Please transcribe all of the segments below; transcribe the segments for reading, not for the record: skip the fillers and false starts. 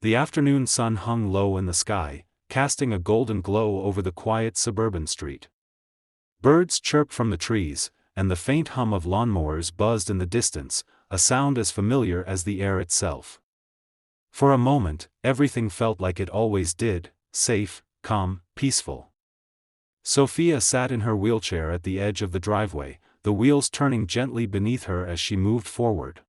The afternoon sun hung low in the sky, casting a golden glow over the quiet suburban street. Birds chirped from the trees, and the faint hum of lawnmowers buzzed in the distance, a sound as familiar as the air itself. For a moment, everything felt like it always did, safe, calm, peaceful. Sophia sat in her wheelchair at the edge of the driveway, the wheels turning gently beneath her as she moved forward.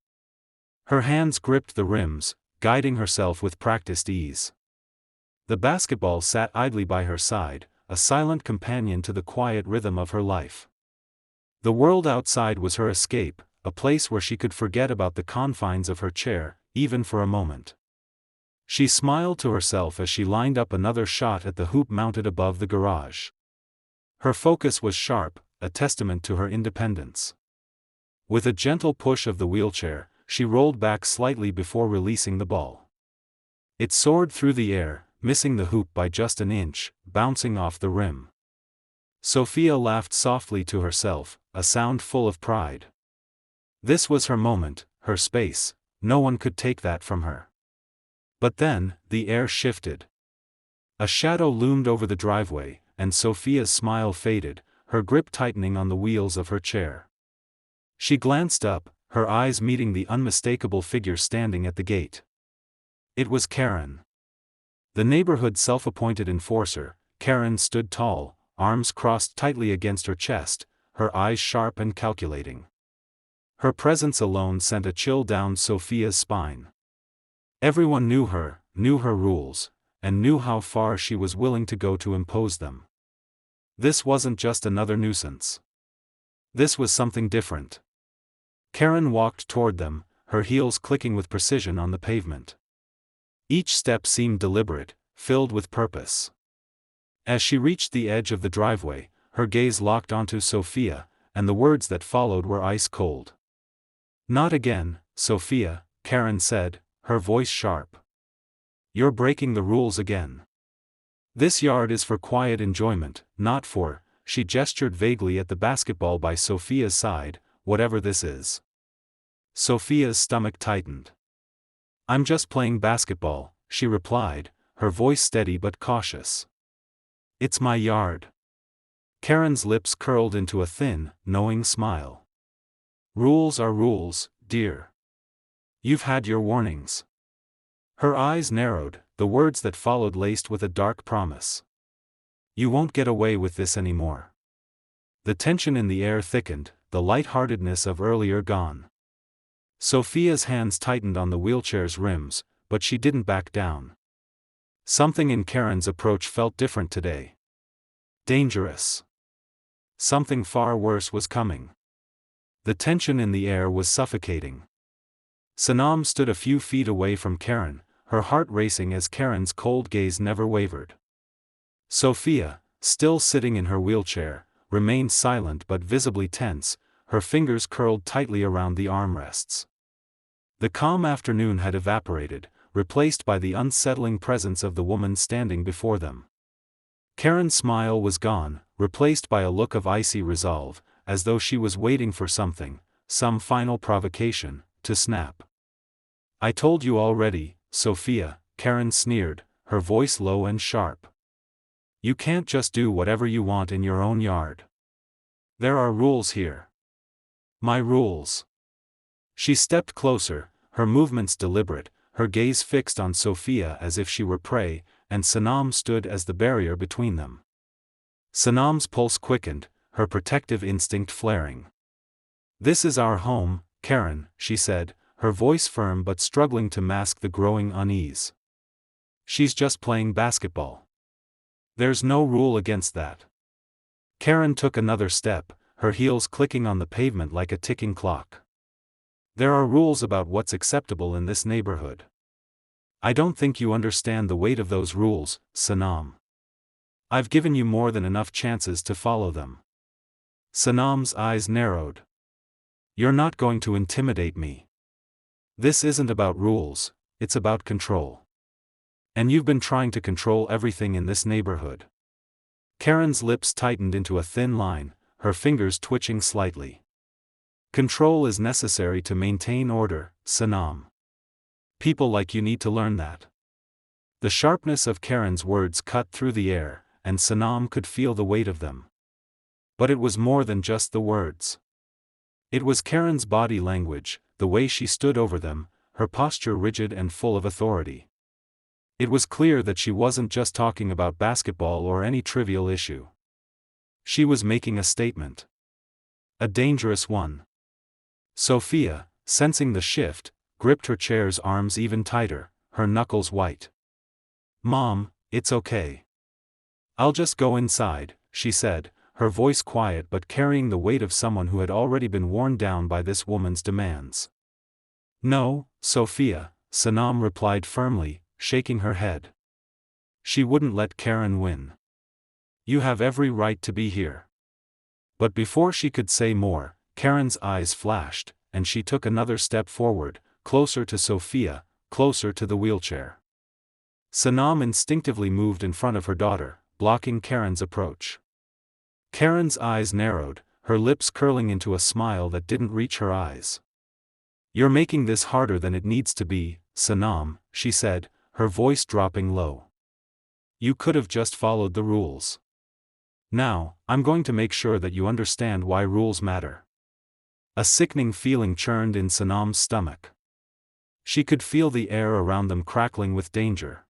Her hands gripped the rims, guiding herself with practiced ease. The basketball sat idly by her side, a silent companion to the quiet rhythm of her life. The world outside was her escape, a place where she could forget about the confines of her chair, even for a moment. She smiled to herself as she lined up another shot at the hoop mounted above the garage. Her focus was sharp, a testament to her independence. With a gentle push of the wheelchair, she rolled back slightly before releasing the ball. It soared through the air, missing the hoop by just an inch, bouncing off the rim. Sophia laughed softly to herself, a sound full of pride. This was her moment, her space, no one could take that from her. But then, the air shifted. A shadow loomed over the driveway, and Sophia's smile faded, her grip tightening on the wheels of her chair. She glanced up, her eyes meeting the unmistakable figure standing at the gate. It was Karen. The neighborhood's self-appointed enforcer. Karen stood tall, arms crossed tightly against her chest, her eyes sharp and calculating. Her presence alone sent a chill down Sophia's spine. Everyone knew her rules, and knew how far she was willing to go to impose them. This wasn't just another nuisance. This was something different. Karen walked toward them, her heels clicking with precision on the pavement. Each step seemed deliberate, filled with purpose. As she reached the edge of the driveway, her gaze locked onto Sophia, and the words that followed were ice cold. "Not again, Sophia," Karen said, her voice sharp. "You're breaking the rules again. This yard is for quiet enjoyment, not for," she gestured vaguely at the basketball by Sophia's side, "whatever this is." Sophia's stomach tightened. "I'm just playing basketball," she replied, her voice steady but cautious. "It's my yard." Karen's lips curled into a thin, knowing smile. "Rules are rules, dear. You've had your warnings." Her eyes narrowed, the words that followed laced with a dark promise. "You won't get away with this anymore." The tension in the air thickened, the light-heartedness of earlier gone. Sophia's hands tightened on the wheelchair's rims, but she didn't back down. Something in Karen's approach felt different today. Dangerous. Something far worse was coming. The tension in the air was suffocating. Sanam stood a few feet away from Karen, her heart racing as Karen's cold gaze never wavered. Sophia, still sitting in her wheelchair, remained silent but visibly tense, her fingers curled tightly around the armrests. The calm afternoon had evaporated, replaced by the unsettling presence of the woman standing before them. Karen's smile was gone, replaced by a look of icy resolve, as though she was waiting for something, some final provocation, to snap. "I told you already, Sophia," Karen sneered, her voice low and sharp. "You can't just do whatever you want in your own yard. There are rules here. My rules." She stepped closer, her movements deliberate, her gaze fixed on Sophia as if she were prey, and Sanam stood as the barrier between them. Sanam's pulse quickened, her protective instinct flaring. "This is our home, Karen," she said, her voice firm but struggling to mask the growing unease. "She's just playing basketball. There's no rule against that." Karen took another step, her heels clicking on the pavement like a ticking clock. "There are rules about what's acceptable in this neighborhood. I don't think you understand the weight of those rules, Sanam. I've given you more than enough chances to follow them." Sanam's eyes narrowed. "You're not going to intimidate me. This isn't about rules, it's about control. And you've been trying to control everything in this neighborhood." Karen's lips tightened into a thin line, her fingers twitching slightly. "Control is necessary to maintain order, Sanam. People like you need to learn that." The sharpness of Karen's words cut through the air, and Sanam could feel the weight of them. But it was more than just the words. It was Karen's body language, the way she stood over them, her posture rigid and full of authority. It was clear that she wasn't just talking about basketball or any trivial issue. She was making a statement. A dangerous one. Sophia, sensing the shift, gripped her chair's arms even tighter, her knuckles white. "Mom, it's okay. I'll just go inside," she said, her voice quiet but carrying the weight of someone who had already been worn down by this woman's demands. "No, Sophia," Sanam replied firmly, shaking her head. She wouldn't let Karen win. "You have every right to be here." But before she could say more, Karen's eyes flashed, and she took another step forward, closer to Sophia, closer to the wheelchair. Sanam instinctively moved in front of her daughter, blocking Karen's approach. Karen's eyes narrowed, her lips curling into a smile that didn't reach her eyes. "You're making this harder than it needs to be, Sanam," she said, her voice dropping low. "You could have just followed the rules. Now, I'm going to make sure that you understand why rules matter." A sickening feeling churned in Sanam's stomach. She could feel the air around them crackling with danger.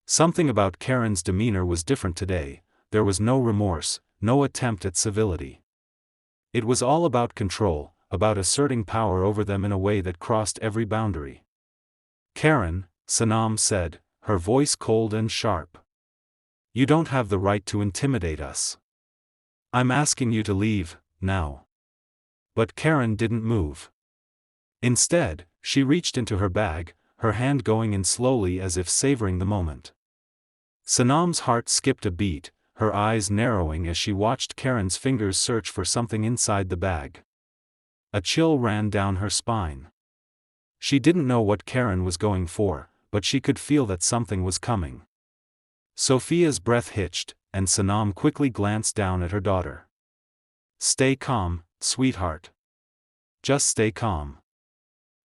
Something about Karen's demeanor was different today. There was no remorse, no attempt at civility. It was all about control, about asserting power over them in a way that crossed every boundary. "Karen," Sanam said, her voice cold and sharp. "You don't have the right to intimidate us. I'm asking you to leave, now." But Karen didn't move. Instead, she reached into her bag, her hand going in slowly as if savoring the moment. Sanam's heart skipped a beat, her eyes narrowing as she watched Karen's fingers search for something inside the bag. A chill ran down her spine. She didn't know what Karen was going for, but she could feel that something was coming. Sophia's breath hitched, and Sanam quickly glanced down at her daughter. "Stay calm, sweetheart. Just stay calm."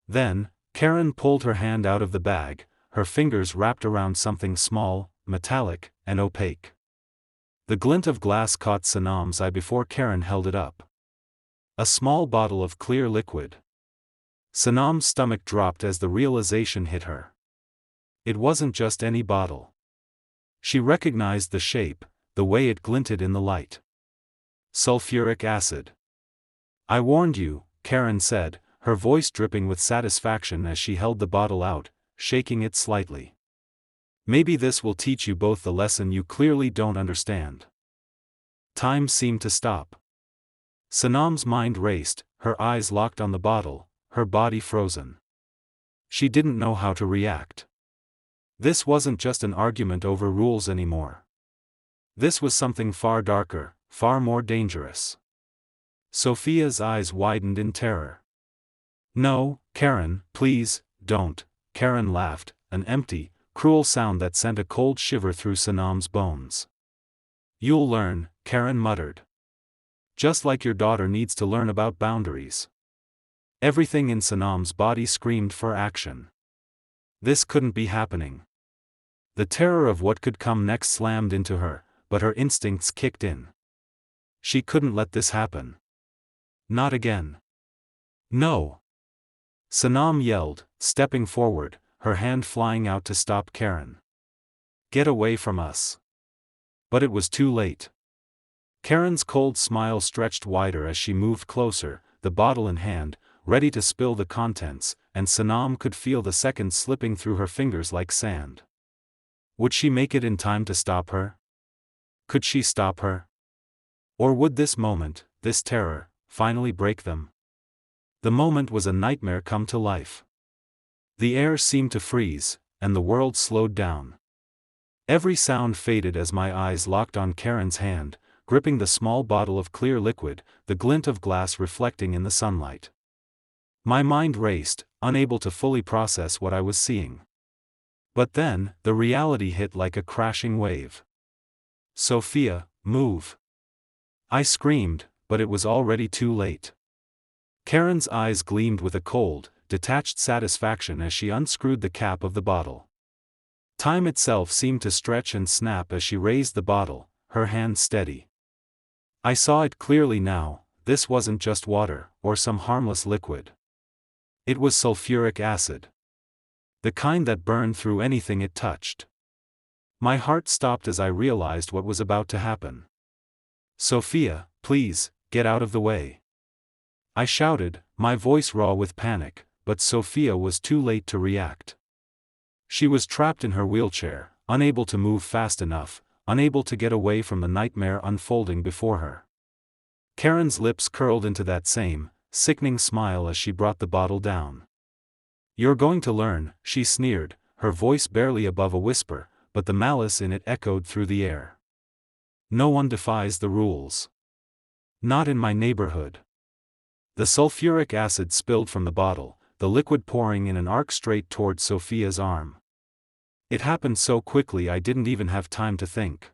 Then, Karen pulled her hand out of the bag, her fingers wrapped around something small, metallic, and opaque. The glint of glass caught Sanam's eye before Karen held it up. A small bottle of clear liquid. Sanam's stomach dropped as the realization hit her. It wasn't just any bottle. She recognized the shape, the way it glinted in the light. Sulfuric acid. "I warned you," Karen said, her voice dripping with satisfaction as she held the bottle out, shaking it slightly. "Maybe this will teach you both the lesson you clearly don't understand." Time seemed to stop. Sanam's mind raced, her eyes locked on the bottle, her body frozen. She didn't know how to react. This wasn't just an argument over rules anymore. This was something far darker, far more dangerous. Sophia's eyes widened in terror. "No, Karen, please, don't," Karen laughed, an empty, cruel sound that sent a cold shiver through Sanam's bones. "You'll learn," Karen muttered. "Just like your daughter needs to learn about boundaries." Everything in Sanam's body screamed for action. This couldn't be happening. The terror of what could come next slammed into her, but her instincts kicked in. She couldn't let this happen. Not again. "No!" Sanam yelled, stepping forward, her hand flying out to stop Karen. "Get away from us." But it was too late. Karen's cold smile stretched wider as she moved closer, the bottle in hand, ready to spill the contents, and Sanam could feel the seconds slipping through her fingers like sand. Would she make it in time to stop her? Could she stop her? Or would this moment, this terror, finally break them? The moment was a nightmare come to life. The air seemed to freeze, and the world slowed down. Every sound faded as my eyes locked on Karen's hand, gripping the small bottle of clear liquid, the glint of glass reflecting in the sunlight. My mind raced, unable to fully process what I was seeing. But then, the reality hit like a crashing wave. "Sophia, move!" I screamed, but it was already too late. Karen's eyes gleamed with a cold, detached satisfaction as she unscrewed the cap of the bottle. Time itself seemed to stretch and snap as she raised the bottle, her hand steady. I saw it clearly now, this wasn't just water, or some harmless liquid. It was sulfuric acid. The kind that burned through anything it touched. My heart stopped as I realized what was about to happen. "Sophia, please, get out of the way." I shouted, my voice raw with panic, but Sophia was too late to react. She was trapped in her wheelchair, unable to move fast enough, unable to get away from the nightmare unfolding before her. Karen's lips curled into that same, sickening smile as she brought the bottle down. "You're going to learn," she sneered, her voice barely above a whisper, but the malice in it echoed through the air. "No one defies the rules. Not in my neighborhood." The sulfuric acid spilled from the bottle, the liquid pouring in an arc straight toward Sophia's arm. It happened so quickly I didn't even have time to think.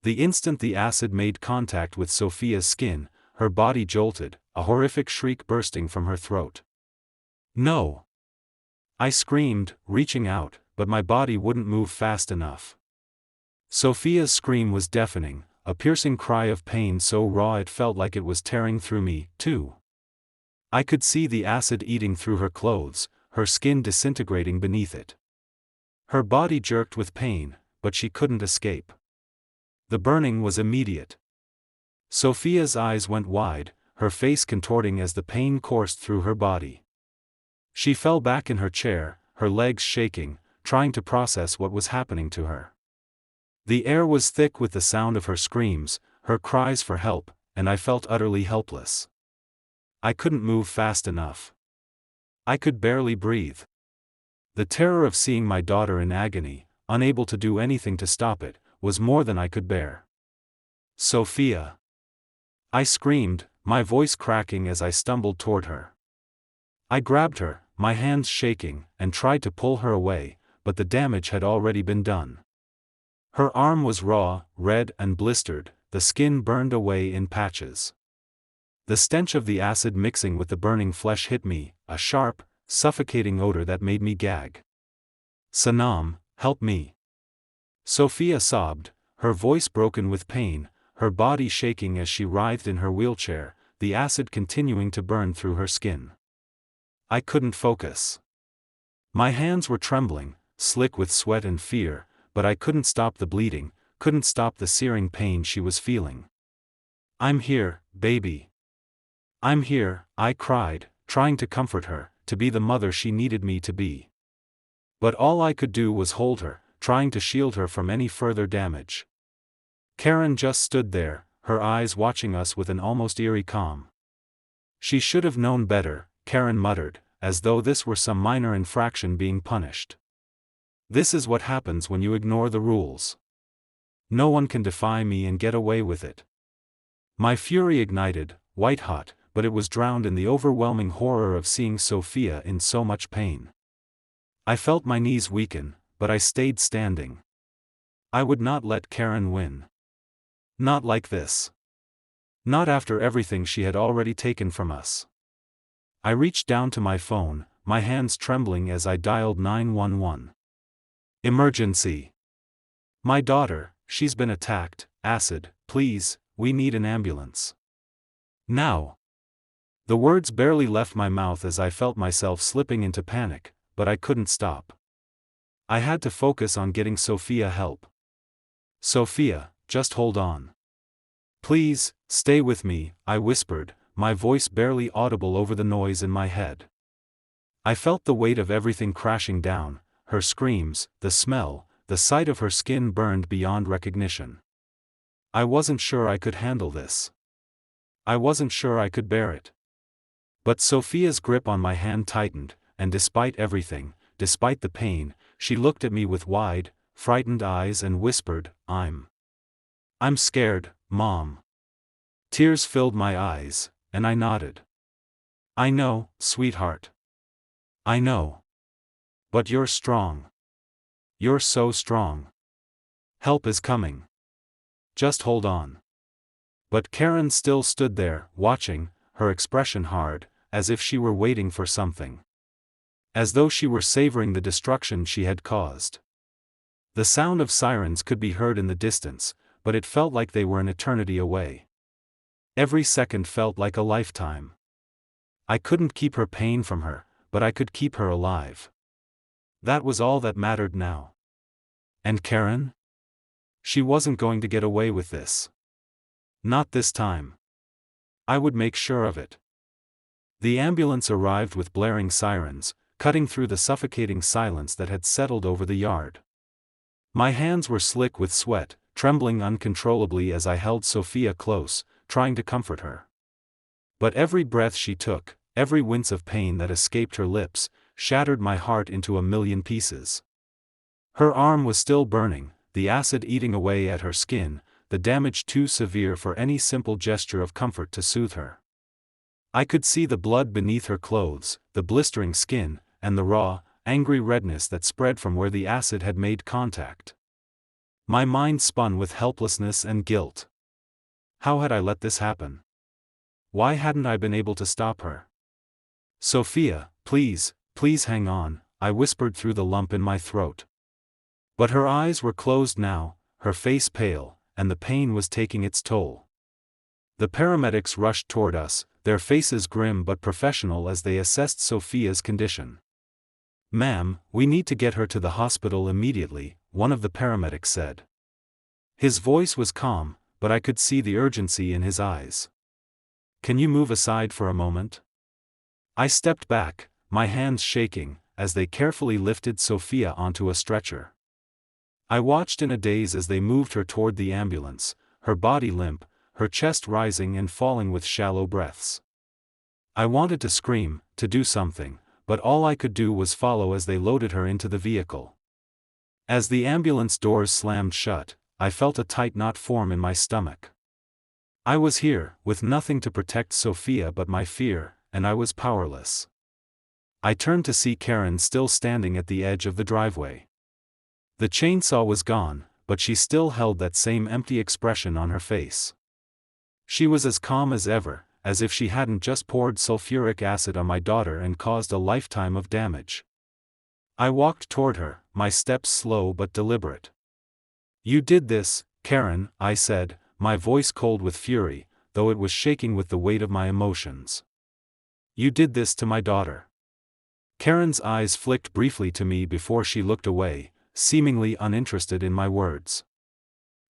The instant the acid made contact with Sophia's skin, her body jolted, a horrific shriek bursting from her throat. "No!" I screamed, reaching out, but my body wouldn't move fast enough. Sophia's scream was deafening, a piercing cry of pain so raw it felt like it was tearing through me, too. I could see the acid eating through her clothes, her skin disintegrating beneath it. Her body jerked with pain, but she couldn't escape. The burning was immediate. Sophia's eyes went wide, her face contorting as the pain coursed through her body. She fell back in her chair, her legs shaking, trying to process what was happening to her. The air was thick with the sound of her screams, her cries for help, and I felt utterly helpless. I couldn't move fast enough. I could barely breathe. The terror of seeing my daughter in agony, unable to do anything to stop it, was more than I could bear. "Sophia!" I screamed, my voice cracking as I stumbled toward her. I grabbed her, my hands shaking, and tried to pull her away, but the damage had already been done. Her arm was raw, red and blistered, the skin burned away in patches. The stench of the acid mixing with the burning flesh hit me, a sharp, suffocating odor that made me gag. "Sanam, help me!" Sophia sobbed, her voice broken with pain, her body shaking as she writhed in her wheelchair, the acid continuing to burn through her skin. I couldn't focus. My hands were trembling, slick with sweat and fear, but I couldn't stop the bleeding, couldn't stop the searing pain she was feeling. "I'm here, baby. I'm here," I cried, trying to comfort her, to be the mother she needed me to be. But all I could do was hold her, trying to shield her from any further damage. Karen just stood there, her eyes watching us with an almost eerie calm. "She should have known better," Karen muttered, as though this were some minor infraction being punished. "This is what happens when you ignore the rules. No one can defy me and get away with it." My fury ignited, white-hot, but it was drowned in the overwhelming horror of seeing Sophia in so much pain. I felt my knees weaken, but I stayed standing. I would not let Karen win. Not like this. Not after everything she had already taken from us. I reached down to my phone, my hands trembling as I dialed 911. "Emergency. My daughter, she's been attacked, acid, please, we need an ambulance. Now." The words barely left my mouth as I felt myself slipping into panic, but I couldn't stop. I had to focus on getting Sophia help. "Sophia, just hold on. Please, stay with me," I whispered, my voice barely audible over the noise in my head. I felt the weight of everything crashing down, her screams, the smell, the sight of her skin burned beyond recognition. I wasn't sure I could handle this. I wasn't sure I could bear it. But Sophia's grip on my hand tightened, and despite everything, despite the pain, she looked at me with wide, frightened eyes and whispered, I'm scared, Mom." Tears filled my eyes, and I nodded. "I know, sweetheart. I know. But you're strong. You're so strong. Help is coming. Just hold on." But Karen still stood there, watching, her expression hard, as if she were waiting for something. As though she were savoring the destruction she had caused. The sound of sirens could be heard in the distance, but it felt like they were an eternity away. Every second felt like a lifetime. I couldn't keep her pain from her, but I could keep her alive. That was all that mattered now. And Karen? She wasn't going to get away with this. Not this time. I would make sure of it. The ambulance arrived with blaring sirens, cutting through the suffocating silence that had settled over the yard. My hands were slick with sweat, trembling uncontrollably as I held Sophia close, trying to comfort her. But every breath she took, every wince of pain that escaped her lips, shattered my heart into a million pieces. Her arm was still burning, the acid eating away at her skin, the damage too severe for any simple gesture of comfort to soothe her. I could see the blood beneath her clothes, the blistering skin, and the raw, angry redness that spread from where the acid had made contact. My mind spun with helplessness and guilt. How had I let this happen? Why hadn't I been able to stop her? Sophia, please, please hang on, I whispered through the lump in my throat. But her eyes were closed now, her face pale, and the pain was taking its toll. The paramedics rushed toward us, their faces grim but professional as they assessed Sophia's condition. "Ma'am, we need to get her to the hospital immediately," one of the paramedics said. His voice was calm, but I could see the urgency in his eyes. "Can you move aside for a moment?" I stepped back, my hands shaking, as they carefully lifted Sophia onto a stretcher. I watched in a daze as they moved her toward the ambulance, her body limp, her chest rising and falling with shallow breaths. I wanted to scream, to do something, but all I could do was follow as they loaded her into the vehicle. As the ambulance doors slammed shut, I felt a tight knot form in my stomach. I was here, with nothing to protect Sophia but my fear, and I was powerless. I turned to see Karen still standing at the edge of the driveway. The chainsaw was gone, but she still held that same empty expression on her face. She was as calm as ever, as if she hadn't just poured sulfuric acid on my daughter and caused a lifetime of damage. I walked toward her, my steps slow but deliberate. "You did this, Karen," I said, my voice cold with fury, though it was shaking with the weight of my emotions. "You did this to my daughter." Karen's eyes flicked briefly to me before she looked away, seemingly uninterested in my words.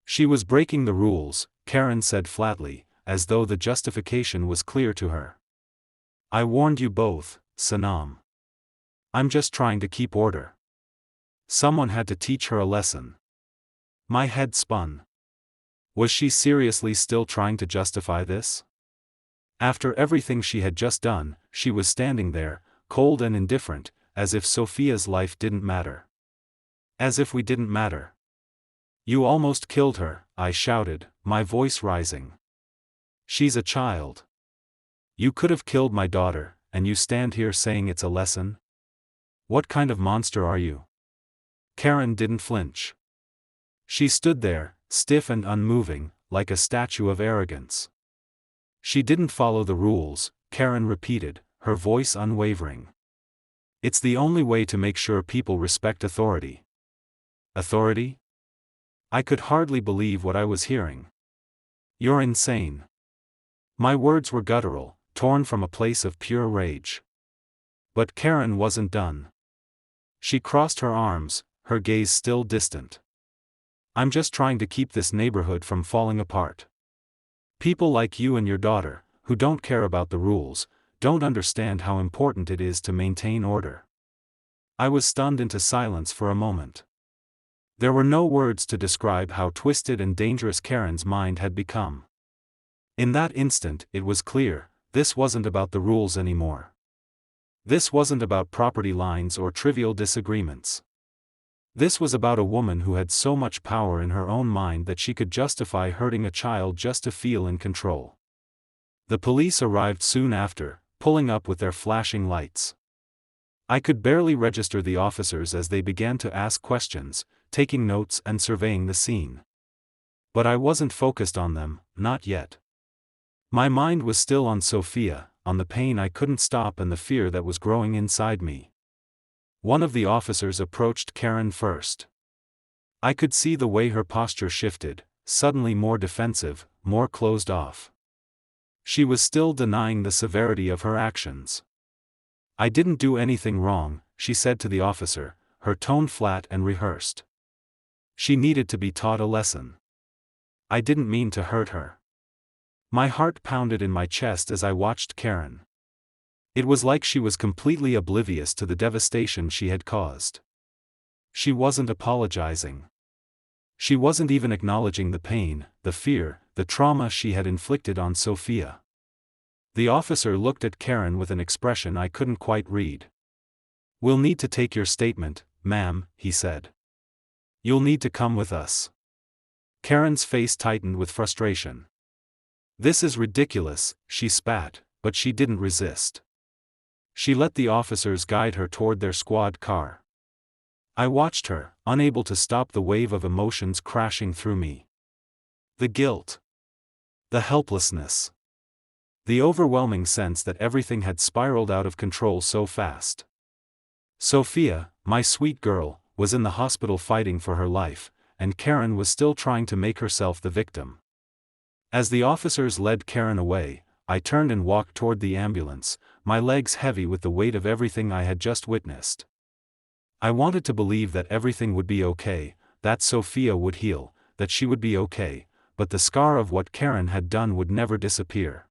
"She was breaking the rules," Karen said flatly, as though the justification was clear to her. "I warned you both, Sanam. I'm just trying to keep order. Someone had to teach her a lesson." My head spun. Was she seriously still trying to justify this? After everything she had just done, she was standing there, cold and indifferent, as if Sophia's life didn't matter. As if we didn't matter. "You almost killed her," I shouted, my voice rising. "She's a child. You could have killed my daughter, and you stand here saying it's a lesson? What kind of monster are you?" Karen didn't flinch. She stood there, stiff and unmoving, like a statue of arrogance. "She didn't follow the rules," Karen repeated, her voice unwavering. "It's the only way to make sure people respect authority." Authority? I could hardly believe what I was hearing. "You're insane." My words were guttural, torn from a place of pure rage. But Karen wasn't done. She crossed her arms, her gaze still distant. "I'm just trying to keep this neighborhood from falling apart. People like you and your daughter, who don't care about the rules, don't understand how important it is to maintain order." I was stunned into silence for a moment. There were no words to describe how twisted and dangerous Karen's mind had become. In that instant, it was clear, this wasn't about the rules anymore. This wasn't about property lines or trivial disagreements. This was about a woman who had so much power in her own mind that she could justify hurting a child just to feel in control. The police arrived soon after, pulling up with their flashing lights. I could barely register the officers as they began to ask questions, taking notes and surveying the scene. But I wasn't focused on them, not yet. My mind was still on Sophia, on the pain I couldn't stop and the fear that was growing inside me. One of the officers approached Karen first. I could see the way her posture shifted, suddenly more defensive, more closed off. She was still denying the severity of her actions. "I didn't do anything wrong," she said to the officer, her tone flat and rehearsed. She needed to be taught a lesson. "I didn't mean to hurt her." My heart pounded in my chest as I watched Karen. It was like she was completely oblivious to the devastation she had caused. She wasn't apologizing. She wasn't even acknowledging the pain, the fear, the trauma she had inflicted on Sophia. The officer looked at Karen with an expression I couldn't quite read. "We'll need to take your statement, ma'am," he said. "You'll need to come with us." Karen's face tightened with frustration. "This is ridiculous," she spat, but she didn't resist. She let the officers guide her toward their squad car. I watched her, unable to stop the wave of emotions crashing through me. The guilt. The helplessness. The overwhelming sense that everything had spiraled out of control so fast. Sophia, my sweet girl, was in the hospital fighting for her life, and Karen was still trying to make herself the victim. As the officers led Karen away, I turned and walked toward the ambulance, my legs heavy with the weight of everything I had just witnessed. I wanted to believe that everything would be okay, that Sophia would heal, that she would be okay, but the scar of what Karen had done would never disappear.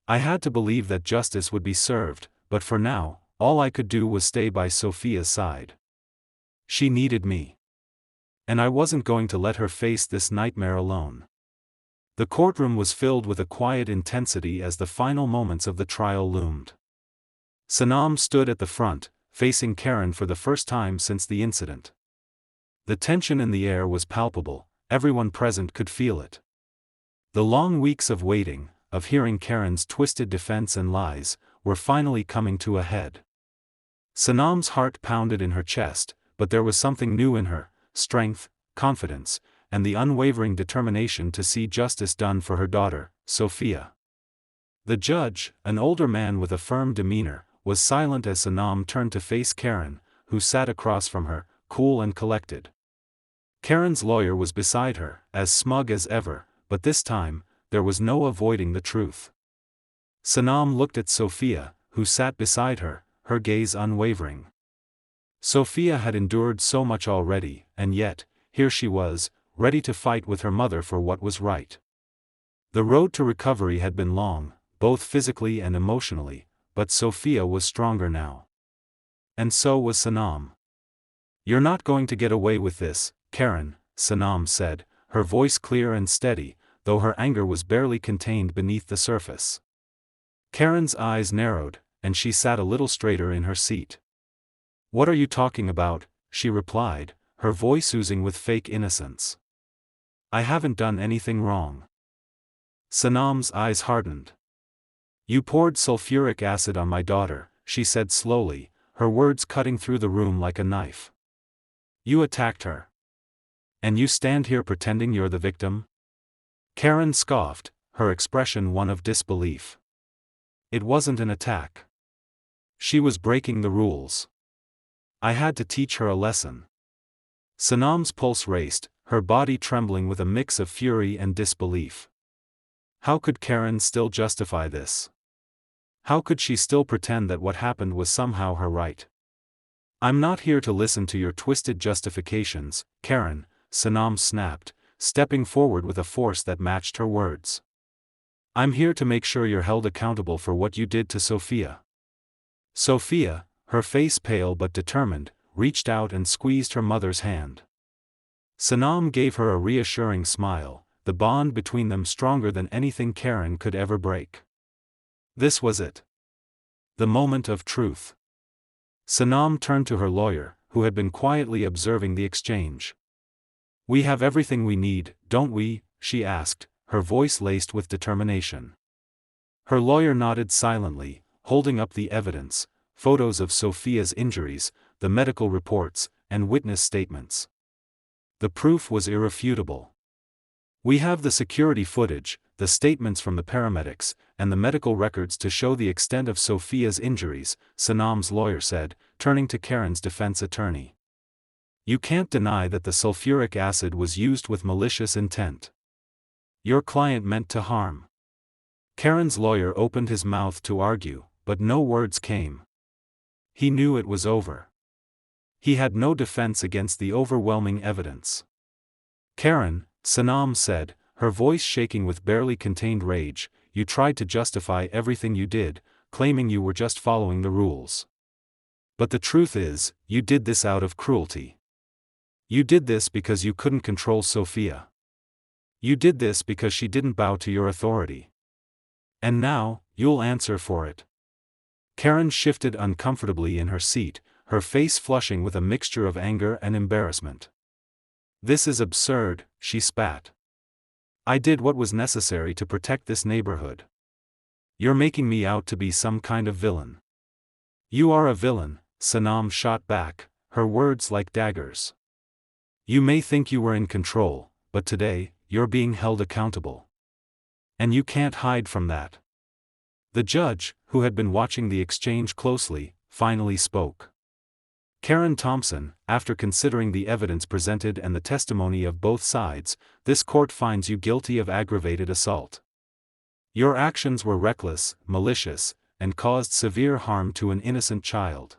I had to believe that justice would be served, but for now, all I could do was stay by Sophia's side. She needed me. And I wasn't going to let her face this nightmare alone. The courtroom was filled with a quiet intensity as the final moments of the trial loomed. Sanam stood at the front, facing Karen for the first time since the incident. The tension in the air was palpable, everyone present could feel it. The long weeks of waiting, of hearing Karen's twisted defense and lies, were finally coming to a head. Sanam's heart pounded in her chest, but there was something new in her: strength, confidence, and the unwavering determination to see justice done for her daughter, Sophia. The judge, an older man with a firm demeanor, was silent as Sanam turned to face Karen, who sat across from her, cool and collected. Karen's lawyer was beside her, as smug as ever, but this time, there was no avoiding the truth. Sanam looked at Sophia, who sat beside her, her gaze unwavering. Sophia had endured so much already, and yet, here she was, ready to fight with her mother for what was right. The road to recovery had been long, both physically and emotionally, but Sophia was stronger now. And so was Sanam. "You're not going to get away with this, Karen," Sanam said, her voice clear and steady, though her anger was barely contained beneath the surface. Karen's eyes narrowed, and she sat a little straighter in her seat. "What are you talking about?" she replied, her voice oozing with fake innocence. "I haven't done anything wrong." Sanam's eyes hardened. "You poured sulfuric acid on my daughter," she said slowly, her words cutting through the room like a knife. "You attacked her. And you stand here pretending you're the victim?" Karen scoffed, her expression one of disbelief. "It wasn't an attack. She was breaking the rules. I had to teach her a lesson." Sanam's pulse raced, her body trembling with a mix of fury and disbelief. How could Karen still justify this? How could she still pretend that what happened was somehow her right? "I'm not here to listen to your twisted justifications, Karen," Sanam snapped, stepping forward with a force that matched her words. "I'm here to make sure you're held accountable for what you did to Sophia." Sophia, her face pale but determined, reached out and squeezed her mother's hand. Sanam gave her a reassuring smile, the bond between them stronger than anything Karen could ever break. This was it. The moment of truth. Sanam turned to her lawyer, who had been quietly observing the exchange. "We have everything we need, don't we?" she asked, her voice laced with determination. Her lawyer nodded silently, holding up the evidence: photos of Sophia's injuries, the medical reports, and witness statements. The proof was irrefutable. "We have the security footage, the statements from the paramedics, and the medical records to show the extent of Sophia's injuries," Sanam's lawyer said, turning to Karen's defense attorney. You can't deny that the sulfuric acid was used with malicious intent. Your client meant to harm. Karen's lawyer opened his mouth to argue, but no words came. He knew it was over. He had no defense against the overwhelming evidence. Karen, Sanam said, her voice shaking with barely contained rage, you tried to justify everything you did, claiming you were just following the rules. But the truth is, you did this out of cruelty. You did this because you couldn't control Sophia. You did this because she didn't bow to your authority. And now, you'll answer for it. Karen shifted uncomfortably in her seat, her face flushing with a mixture of anger and embarrassment. This is absurd, she spat. I did what was necessary to protect this neighborhood. You're making me out to be some kind of villain. You are a villain, Sanam shot back, her words like daggers. You may think you were in control, but today, you're being held accountable. And you can't hide from that. The judge, who had been watching the exchange closely, finally spoke. Karen Thompson, after considering the evidence presented and the testimony of both sides, this court finds you guilty of aggravated assault. Your actions were reckless, malicious, and caused severe harm to an innocent child.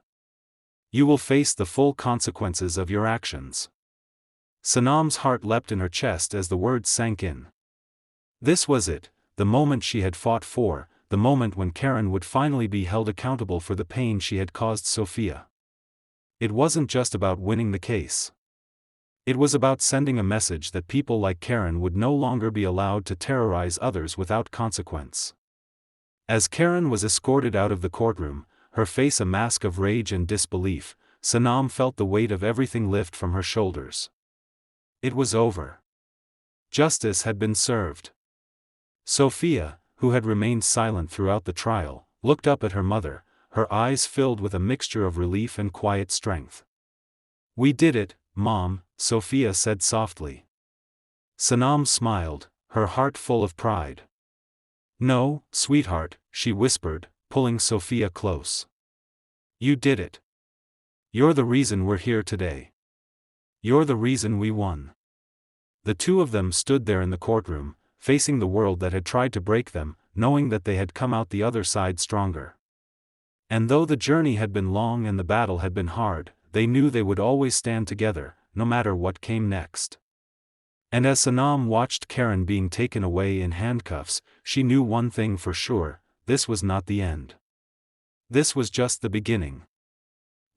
You will face the full consequences of your actions. Sanam's heart leapt in her chest as the words sank in. This was it, the moment she had fought for, the moment when Karen would finally be held accountable for the pain she had caused Sophia. It wasn't just about winning the case. It was about sending a message that people like Karen would no longer be allowed to terrorize others without consequence. As Karen was escorted out of the courtroom, her face a mask of rage and disbelief, Sanam felt the weight of everything lift from her shoulders. It was over. Justice had been served. Sophia, who had remained silent throughout the trial, looked up at her mother, her eyes filled with a mixture of relief and quiet strength. We did it, Mom, Sophia said softly. Sanam smiled, her heart full of pride. No, sweetheart, she whispered, pulling Sophia close. You did it. You're the reason we're here today. You're the reason we won. The two of them stood there in the courtroom, facing the world that had tried to break them, knowing that they had come out the other side stronger. And though the journey had been long and the battle had been hard, they knew they would always stand together, no matter what came next. And as Sanam watched Karen being taken away in handcuffs, she knew one thing for sure, this was not the end. This was just the beginning.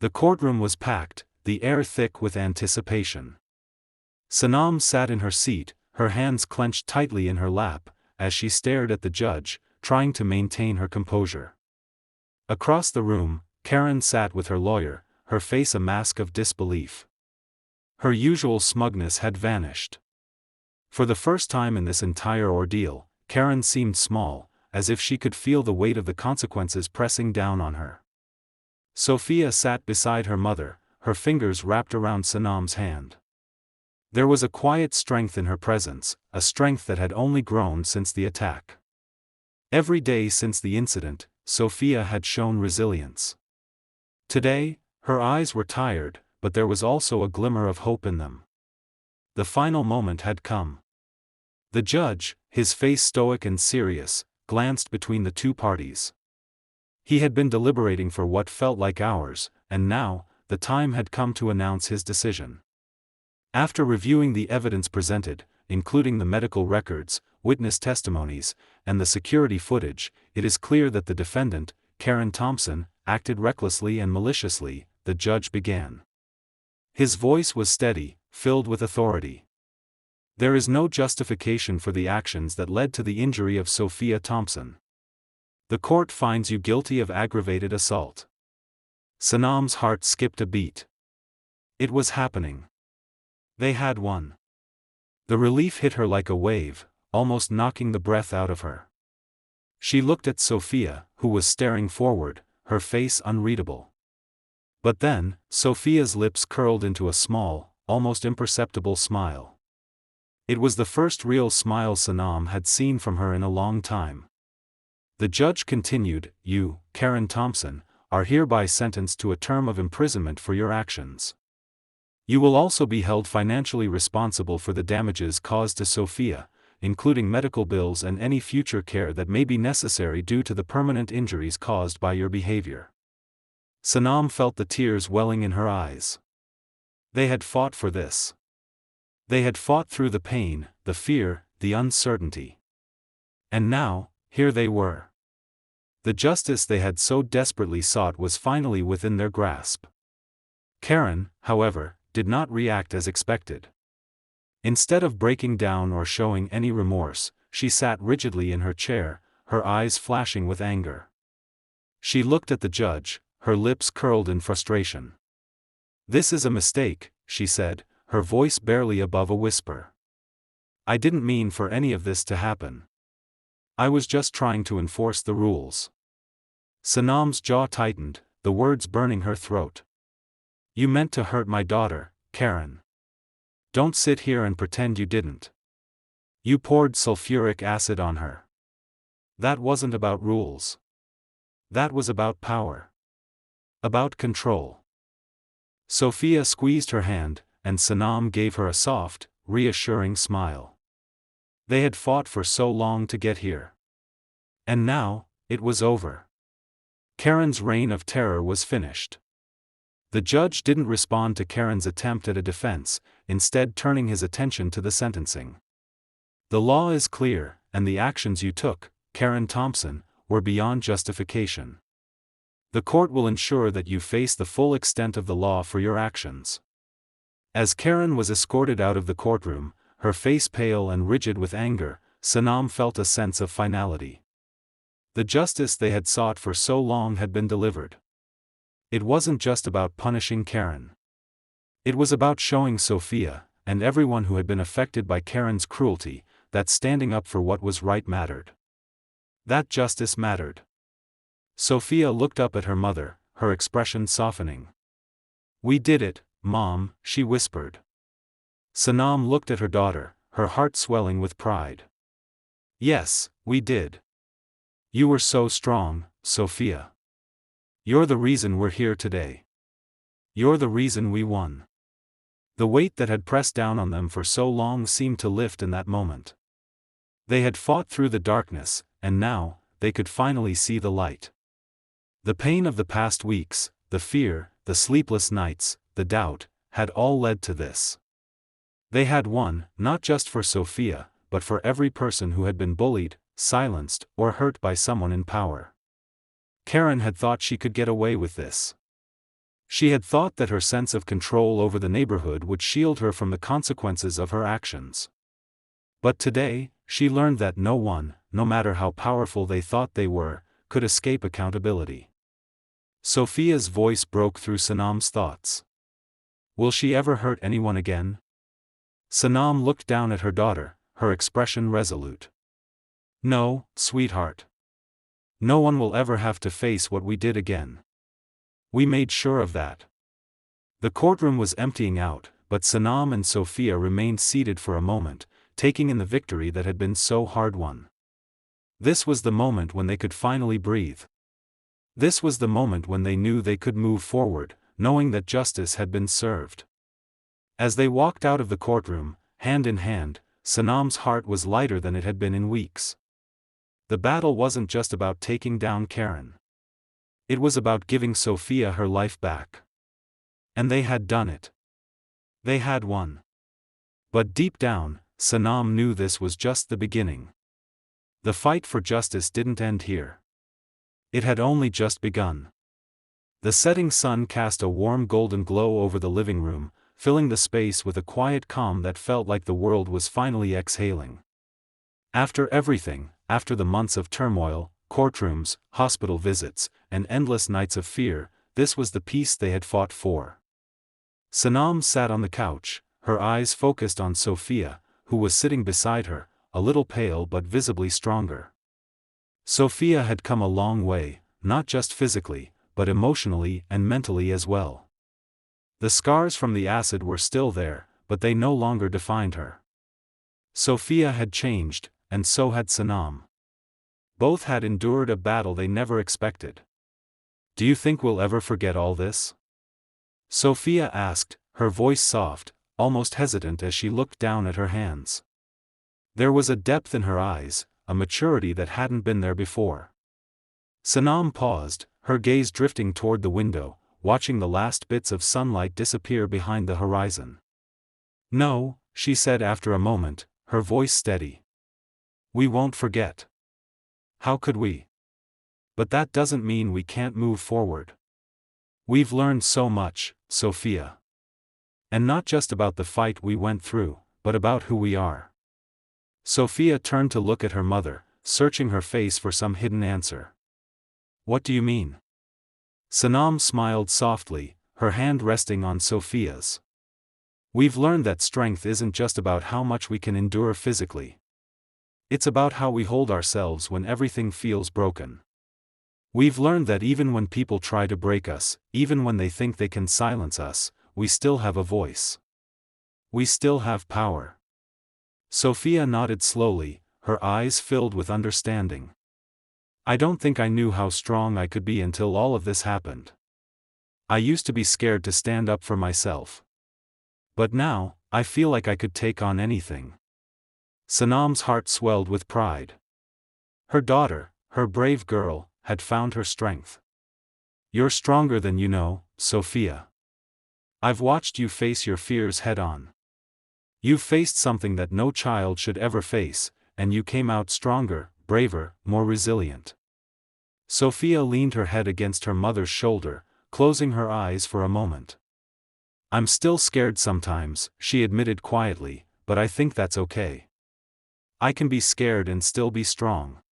The courtroom was packed, the air thick with anticipation. Sanam sat in her seat, her hands clenched tightly in her lap, as she stared at the judge, trying to maintain her composure. Across the room, Karen sat with her lawyer, her face a mask of disbelief. Her usual smugness had vanished. For the first time in this entire ordeal, Karen seemed small, as if she could feel the weight of the consequences pressing down on her. Sophia sat beside her mother, her fingers wrapped around Sanam's hand. There was a quiet strength in her presence, a strength that had only grown since the attack. Every day since the incident, Sophia had shown resilience. Today, her eyes were tired, but there was also a glimmer of hope in them. The final moment had come. The judge, his face stoic and serious, glanced between the two parties. He had been deliberating for what felt like hours, and now, the time had come to announce his decision. After reviewing the evidence presented, including the medical records, witness testimonies, and the security footage, it is clear that the defendant, Karen Thompson, acted recklessly and maliciously, the judge began. His voice was steady, filled with authority. There is no justification for the actions that led to the injury of Sophia Thompson. The court finds you guilty of aggravated assault. Sanam's heart skipped a beat. It was happening. They had won. The relief hit her like a wave, almost knocking the breath out of her. She looked at Sophia, who was staring forward, her face unreadable. But then, Sophia's lips curled into a small, almost imperceptible smile. It was the first real smile Sanam had seen from her in a long time. The judge continued, You, Karen Thompson, are hereby sentenced to a term of imprisonment for your actions. You will also be held financially responsible for the damages caused to Sophia, including medical bills and any future care that may be necessary due to the permanent injuries caused by your behavior. Sanam felt the tears welling in her eyes. They had fought for this. They had fought through the pain, the fear, the uncertainty. And now, here they were. The justice they had so desperately sought was finally within their grasp. Karen, however, did not react as expected. Instead of breaking down or showing any remorse, she sat rigidly in her chair, her eyes flashing with anger. She looked at the judge, her lips curled in frustration. "This is a mistake," she said, her voice barely above a whisper. "I didn't mean for any of this to happen. I was just trying to enforce the rules." Sanam's jaw tightened, the words burning her throat. "You meant to hurt my daughter, Karen. Don't sit here and pretend you didn't. You poured sulfuric acid on her. That wasn't about rules. That was about power. About control." Sophia squeezed her hand, and Sanam gave her a soft, reassuring smile. They had fought for so long to get here. And now, it was over. Karen's reign of terror was finished. The judge didn't respond to Karen's attempt at a defense, instead turning his attention to the sentencing. "The law is clear, and the actions you took, Karen Thompson, were beyond justification. The court will ensure that you face the full extent of the law for your actions." As Karen was escorted out of the courtroom, her face pale and rigid with anger, Sanam felt a sense of finality. The justice they had sought for so long had been delivered. It wasn't just about punishing Karen. It was about showing Sophia, and everyone who had been affected by Karen's cruelty, that standing up for what was right mattered. That justice mattered. Sophia looked up at her mother, her expression softening. "We did it, Mom," she whispered. Sanam looked at her daughter, her heart swelling with pride. "Yes, we did. You were so strong, Sophia. You're the reason we're here today. You're the reason we won." The weight that had pressed down on them for so long seemed to lift in that moment. They had fought through the darkness, and now, they could finally see the light. The pain of the past weeks, the fear, the sleepless nights, the doubt, had all led to this. They had won, not just for Sophia, but for every person who had been bullied, silenced, or hurt by someone in power. Karen had thought she could get away with this. She had thought that her sense of control over the neighborhood would shield her from the consequences of her actions. But today, she learned that no one, no matter how powerful they thought they were, could escape accountability. Sophia's voice broke through Sanam's thoughts. "Will she ever hurt anyone again?" Sanam looked down at her daughter, her expression resolute. "No, sweetheart. No one will ever have to face what we did again. We made sure of that." The courtroom was emptying out, but Sanam and Sophia remained seated for a moment, taking in the victory that had been so hard won. This was the moment when they could finally breathe. This was the moment when they knew they could move forward, knowing that justice had been served. As they walked out of the courtroom, hand in hand, Sanam's heart was lighter than it had been in weeks. The battle wasn't just about taking down Karen. It was about giving Sophia her life back. And they had done it. They had won. But deep down, Sanam knew this was just the beginning. The fight for justice didn't end here. It had only just begun. The setting sun cast a warm golden glow over the living room, filling the space with a quiet calm that felt like the world was finally exhaling. After everything, after the months of turmoil, courtrooms, hospital visits, and endless nights of fear, this was the peace they had fought for. Sanam sat on the couch, her eyes focused on Sophia, who was sitting beside her, a little pale but visibly stronger. Sophia had come a long way, not just physically, but emotionally and mentally as well. The scars from the acid were still there, but they no longer defined her. Sophia had changed, and so had Sanam. Both had endured a battle they never expected. "Do you think we'll ever forget all this?" Sophia asked, her voice soft, almost hesitant as she looked down at her hands. There was a depth in her eyes, a maturity that hadn't been there before. Sanam paused, her gaze drifting toward the window, watching the last bits of sunlight disappear behind the horizon. "No," she said after a moment, her voice steady. "We won't forget. How could we? But that doesn't mean we can't move forward. We've learned so much, Sophia. And not just about the fight we went through, but about who we are." Sophia turned to look at her mother, searching her face for some hidden answer. "What do you mean?" Sanam smiled softly, her hand resting on Sophia's. "We've learned that strength isn't just about how much we can endure physically. It's about how we hold ourselves when everything feels broken. We've learned that even when people try to break us, even when they think they can silence us, we still have a voice. We still have power." Sophia nodded slowly, her eyes filled with understanding. "I don't think I knew how strong I could be until all of this happened. I used to be scared to stand up for myself. But now, I feel like I could take on anything." Sanam's heart swelled with pride. Her daughter, her brave girl, had found her strength. "You're stronger than you know, Sophia. I've watched you face your fears head-on. You've faced something that no child should ever face, and you came out stronger, braver, more resilient." Sophia leaned her head against her mother's shoulder, closing her eyes for a moment. "I'm still scared sometimes," she admitted quietly, "but I think that's okay. I can be scared and still be strong.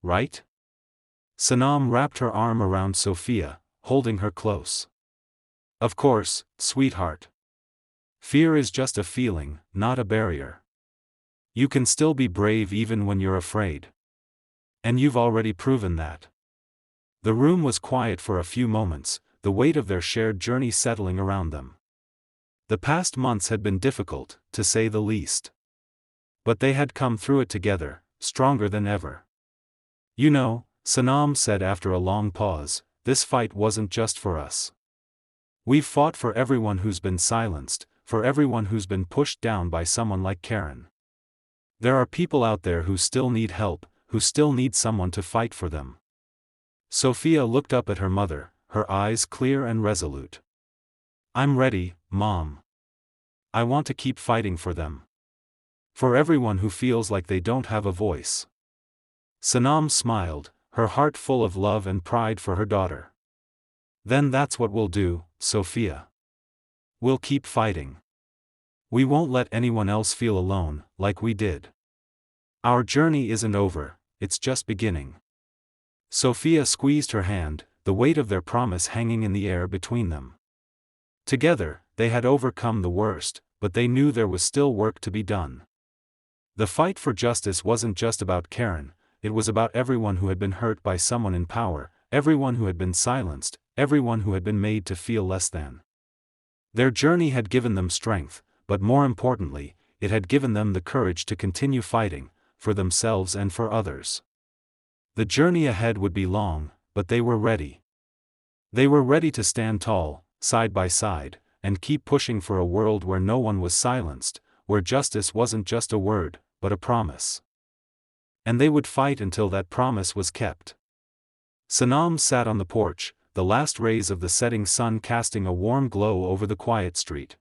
Right?" Sanam wrapped her arm around Sophia, holding her close. "Of course, sweetheart. Fear is just a feeling, not a barrier. You can still be brave even when you're afraid. And you've already proven that." The room was quiet for a few moments, the weight of their shared journey settling around them. The past months had been difficult, to say the least. But they had come through it together, stronger than ever. "You know," Sanam said after a long pause, "this fight wasn't just for us. We've fought for everyone who's been silenced, for everyone who's been pushed down by someone like Karen. There are people out there who still need help, who still need someone to fight for them." Sophia looked up at her mother, her eyes clear and resolute. "I'm ready, Mom. I want to keep fighting for them. For everyone who feels like they don't have a voice." Sanam smiled, her heart full of love and pride for her daughter. "Then that's what we'll do, Sophia. We'll keep fighting. We won't let anyone else feel alone, like we did. Our journey isn't over, it's just beginning." Sophia squeezed her hand, the weight of their promise hanging in the air between them. Together, they had overcome the worst, but they knew there was still work to be done. The fight for justice wasn't just about Karen, it was about everyone who had been hurt by someone in power, everyone who had been silenced, everyone who had been made to feel less than. Their journey had given them strength, but more importantly, it had given them the courage to continue fighting, for themselves and for others. The journey ahead would be long, but they were ready. They were ready to stand tall, side by side, and keep pushing for a world where no one was silenced, where justice wasn't just a word, but a promise. And they would fight until that promise was kept. Sanam sat on the porch, the last rays of the setting sun casting a warm glow over the quiet street.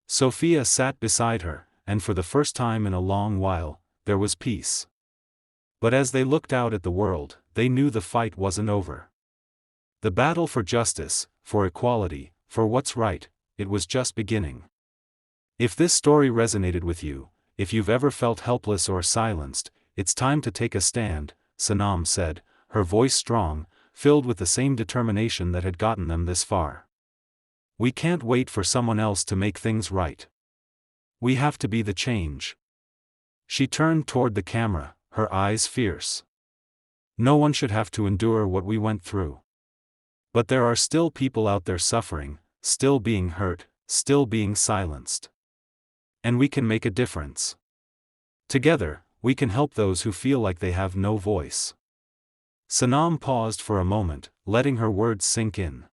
Sophia sat beside her, and for the first time in a long while, there was peace. But as they looked out at the world, they knew the fight wasn't over. The battle for justice, for equality, for what's right, it was just beginning. If this story resonated with you, if you've ever felt helpless or silenced, it's time to take a stand, Sanam said, her voice strong, filled with the same determination that had gotten them this far. We can't wait for someone else to make things right. We have to be the change. She turned toward the camera, her eyes fierce. No one should have to endure what we went through. But there are still people out there suffering, still being hurt, still being silenced. And we can make a difference. Together, we can help those who feel like they have no voice. Sanam paused for a moment, letting her words sink in.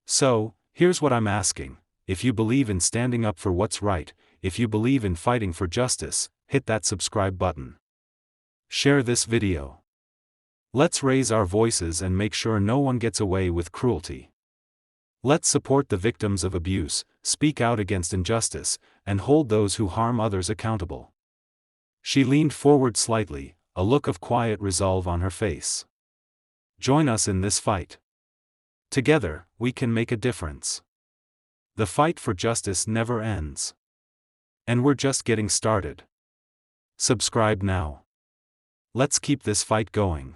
So, here's what I'm asking, if you believe in standing up for what's right, if you believe in fighting for justice, hit that subscribe button. Share this video. Let's raise our voices and make sure no one gets away with cruelty. Let's support the victims of abuse, speak out against injustice, and hold those who harm others accountable. She leaned forward slightly, a look of quiet resolve on her face. Join us in this fight. Together, we can make a difference. The fight for justice never ends. And we're just getting started. Subscribe now. Let's keep this fight going.